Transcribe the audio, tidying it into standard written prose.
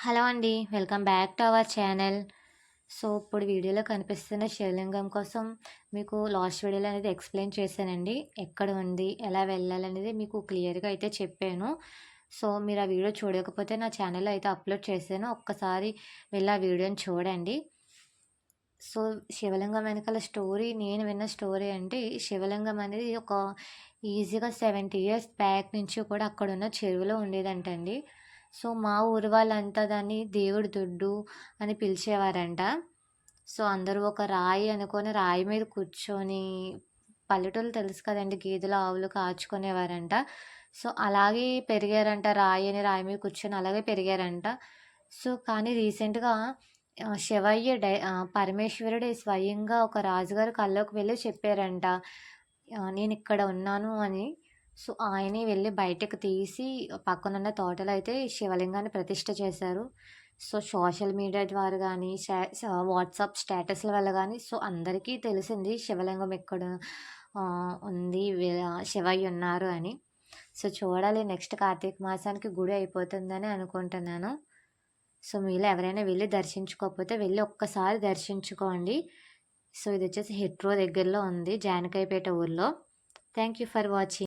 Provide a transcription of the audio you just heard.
Hello అండి. Welcome back to our channel. So, ఇప్పుడు వీడియోలో కనిపిస్తున్న శివలింగం కోసం మీకు లాస్ట్ వీడియోలో అనేది ఎక్స్‌ప్లెయిన్ చేశానండి. ఎక్కడ ఉంది, ఎలా వెళ్ళాలనేది మీకు క్లియర్‌గా అయితే చెప్పాను. సో, మీరు ఆ వీడియో చూడకపోతే నా ఛానల్‌లో అయితే అప్‌లోడ్ చేశాను. ఒక్కసారి వెళ్ళి ఆ వీడియోని చూడండి. సో, శివలింగం వెనకాల స్టోరీ నేను విన్న స్టోరీ అంటే, శివలింగం అనేది ఒక ఈజీగా 70 ఇయర్స్ బ్యాక్ నుంచి కూడా అక్కడున్న చెరువులో ఉండేదంటండి. సో, మా ఊరు వాళ్ళంతా దాన్ని దేవుడి దొడ్డు అని పిలిచేవారంట. సో, అందరూ ఒక రాయి అనుకోని రాయి మీద కూర్చొని పల్లెటూళ్ళు తెలుసు కదండీ! గేదెలు, ఆవులు కాచుకునేవారంట. సో, అలాగే పెరిగారంట. రాయి మీద కూర్చొని అలాగే పెరిగారంట. సో, కానీ రీసెంట్‌గా శివయ్య పరమేశ్వరుడే స్వయంగా ఒక రాజుగారి కల్లోకి వెళ్లి చెప్పారంట. నేనిక్కడ ఉన్నాను అని. సో, ఆయనే వెళ్లి బయటకు తీసి పక్కనున్న తోటలో అయితే శివలింగాన్ని ప్రతిష్ఠ చేశారు. సో, సోషల్ మీడియా ద్వారా గానీ, వాట్సాప్ స్టేటస్‌ల వల్ల గానీ, సో, అందరికీ తెలిసింది శివలింగం ఎక్కడ ఉంది. శివయ్య ఉన్నారు అని. సో, చూడాలి నెక్స్ట్ కార్తీక మాసానికి గుడి అయిపోతుందని అనుకుంటున్నాను. సో, మీలో ఎవరైనా వెళ్లి దర్శించుకోకపోతే వెళ్లి ఒక్కసారి దర్శించుకోండి. సో, ఇదొచ్చేసి హెట్రో దగ్గరలో ఉంది. జానకాయపేట ఊర్లో. Thank you for watching.